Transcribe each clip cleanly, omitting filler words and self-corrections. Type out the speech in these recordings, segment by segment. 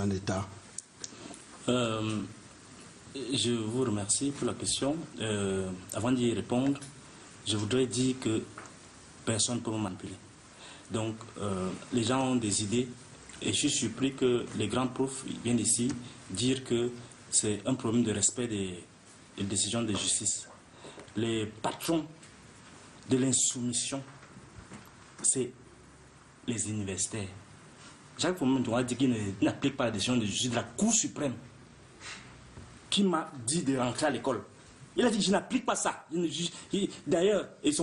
un État? Je vous remercie pour la question. Avant d'y répondre, je voudrais dire que personne ne peut me manipuler. Donc, les gens ont des idées et je suis surpris que les grands profs viennent ici dire que c'est un problème de respect des décisions de justice. Les patrons de l'insoumission, c'est les universitaires. Jacques Fomentoura dit qu'il n'applique pas la décision de justice de la Cour suprême qui m'a dit de rentrer à l'école. Il a dit que je n'applique pas ça. D'ailleurs, c'est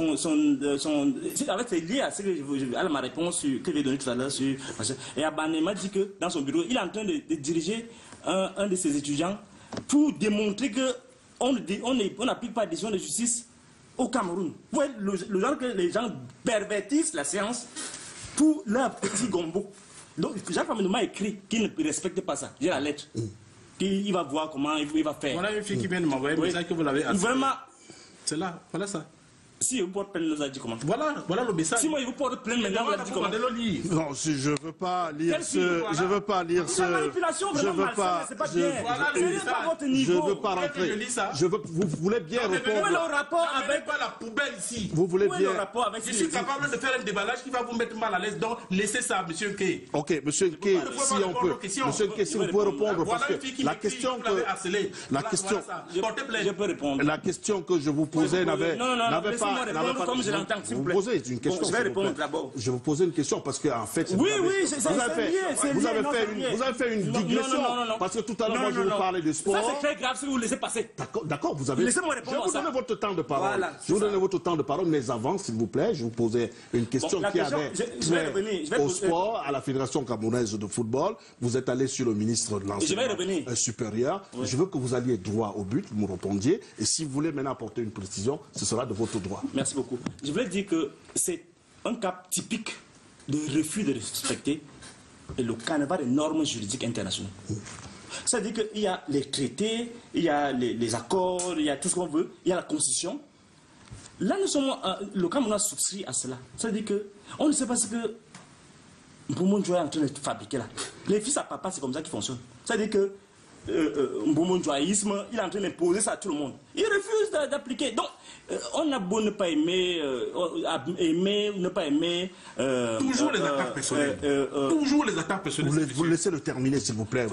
lié à, à ma réponse que j'ai donnée tout à l'heure. Et Abane m'a dit que dans son bureau, il est en train de diriger un de ses étudiants pour démontrer qu'on n'applique pas la décision de justice au Cameroun. Vous voyez, le genre que les gens pervertissent la séance pour leur petit gombo. Donc, Jacques Fomentoura m'a écrit qu'il ne respecte pas ça. J'ai la lettre. Il va voir comment il va faire. Voilà une fille qui vient de m'envoyer un message que vous l'avez assez. Vraiment. C'est là, voilà ça. Si vous portez plainte, vous avez dit comment? Voilà le message. Si moi il vous porte plainte, maintenant vous avez dit comment? Non, si je veux pas lire je veux pas lire ce. La manipulation, je veux pas. C'est pas bien. C'est pas votre niveau. Je veux pas rentrer. Vous voulez bien répondre. Où est le rapport avec pas la poubelle ici? Vous voulez bien. Je suis capable de faire un déballage qui va vous mettre mal à l'aise. Donc laissez ça, monsieur Kay. Ok, monsieur Kay, si on peut. Monsieur Kay, si vous pouvez répondre, parce que la question que. Je peux répondre. La question que je vous posais n'avait pas. Comme je l'entends, s'il vous plaît. Vous posez une question. Je vais répondre d'abord. Je vous posais une question parce qu'en fait. Oui, c'est vous avez fait une digression. Parce que tout à l'heure, moi, je vous parlais de sport. Ça, c'est très grave si vous laissez passer. D'accord, vous avez. Laissez-moi répondre. Je vais vous donner votre temps de parole. Voilà, je vais vous donner votre temps de parole, mais avant, s'il vous plaît, je vous posais une question qui avait au sport, à la Fédération camerounaise de football. Vous êtes allé sur le ministre de l'enseignement supérieur. Je veux que vous alliez droit au but, vous me répondiez. Et si vous voulez maintenant apporter une précision, ce sera de votre droit. Merci beaucoup. Je voulais dire que c'est un cas typique de refus de respecter le canevas des normes juridiques internationales. C'est-à-dire qu'il y a les traités, il y a les accords, il y a tout ce qu'on veut, il y a la Constitution. Là, nous sommes, le Cameroun a souscrit à cela. C'est-à-dire qu'on ne sait pas ce que Mboumou Ndjoua est en train de fabriquer là. Les fils à papa, c'est comme ça qu'ils fonctionnent. C'est-à-dire que Mboumou Ndjouaïsme, il est en train d'imposer ça à tout le monde. Il refuse d'appliquer. Donc, on a beau ne pas aimer, ne pas aimer. Toujours les attaques personnelles. Toujours les attaques personnelles. Vous laissez le terminer, s'il vous plaît.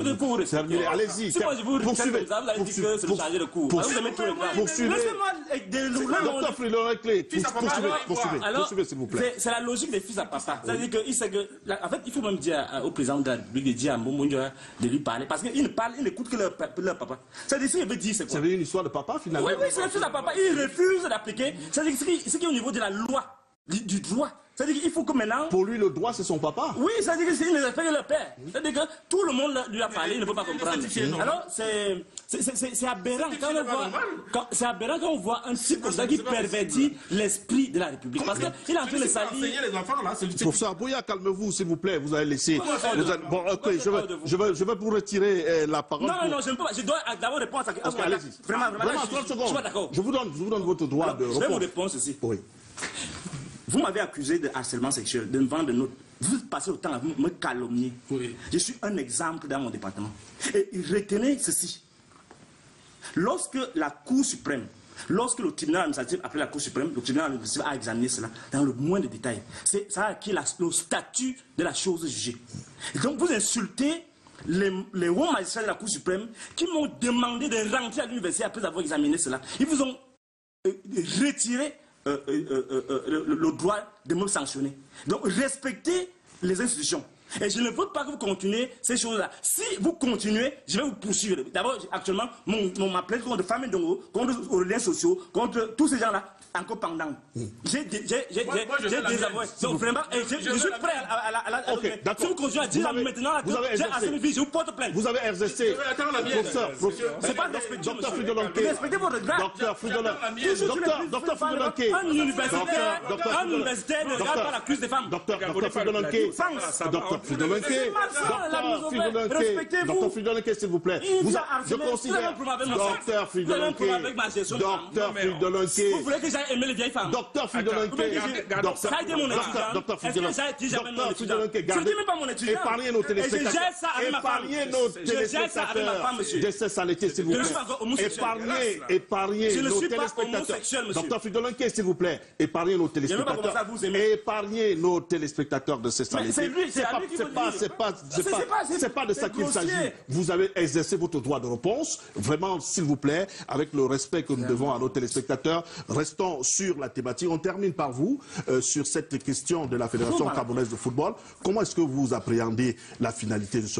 Allez-y. Si moi je vous poursuivez, vous allez dire que c'est le chargé de cours. Poursuivez. Docteur Fridolin-Clé, poursuivez, s'il vous plaît. C'est la logique des fils à papa. C'est-à-dire qu'il sait que. En fait, il faut même dire au président de la République de dire à Mboumou Ndjoua de lui parler. Parce qu'il ne parle, il n'écoute que leur papa. C'est-à-dire, s'il veut dire, c'est quoi? C'est une histoire de papa, finalement. Oui, c'est le fils à papa. Il refuse d'appliquer. C'est-à-dire ce qui est au niveau de la loi, du droit. C'est-à-dire qu'il faut que maintenant... Pour lui, le droit, c'est son papa. Oui, c'est-à-dire qu'il ne respecte le père. C'est-à-dire que tout le monde lui a parlé, il ne peut pas comprendre. Alors, c'est aberrant quand on voit un type comme ça qui pervertit l'esprit de la République. Parce qu'il est en train de salir... Professeur Bouya, calmez-vous, s'il vous plaît. Vous allez laisser... Bon, ok, je vais vous retirer la parole. Non, je ne peux pas. Je dois d'abord répondre à ça. Allez-y. Vraiment, 30 secondes. je suis pas d'accord. Je vous donne votre droit de répondre. Je vais vous répondre ceci. Oui. Vous m'avez accusé de harcèlement sexuel, de me vendre de notes. Vous passez autant à me calomnier. Oui. Je suis un exemple dans mon département. Et retenez ceci. Lorsque la Cour suprême, lorsque le tribunal administratif, après la Cour suprême, le tribunal administratif a examiné cela dans le moindre détail, ça a acquis le statut de la chose jugée. Et donc vous insultez les hauts magistrats de la Cour suprême qui m'ont demandé de rentrer à l'université après avoir examiné cela. Ils vous ont retiré le droit de me sanctionner. Donc respectez les institutions. Et je ne veux pas que vous continuez ces choses-là. Si vous continuez, je vais vous poursuivre. D'abord, actuellement, ma plainte contre Famille Dongo, contre les liens sociaux, contre tous ces gens-là, encore pendant. J'ai désavoué. Donc vraiment, je suis prêt à la... Si vous continuez à dire maintenant que j'ai assez de vie, je vous porte plainte. Vous avez exercé. C'est pas respectueux. Docteur Fridolin-Clé. Respectez votre grade. Docteur Fridolin-Clé. Un universitaire ne regarde pas la cuisse des femmes. Docteur Fridolin-Clé. Fidelonké, docteur Fidelonké, s'il vous plaît. Je considère, docteur Fidelonké, vous voulez que j'aille aimer les vieilles femmes? docteur Fidelonké, docteur Fidelonké, épargnez nos téléspectateurs, de ces saletés, s'il vous plaît. Épargnez nos téléspectateurs. Docteur Fidelonké, s'il vous plaît, épargnez nos téléspectateurs. Épargnez nos téléspectateurs de ces saletés. C'est pas de ça qu'il s'agit. Vous avez exercé votre droit de réponse. Vraiment, s'il vous plaît, avec le respect que nous devons à nos téléspectateurs, restons sur la thématique. On termine par vous sur cette question de la Fédération camerounaise de football. Comment est-ce que vous appréhendez la finalité de ce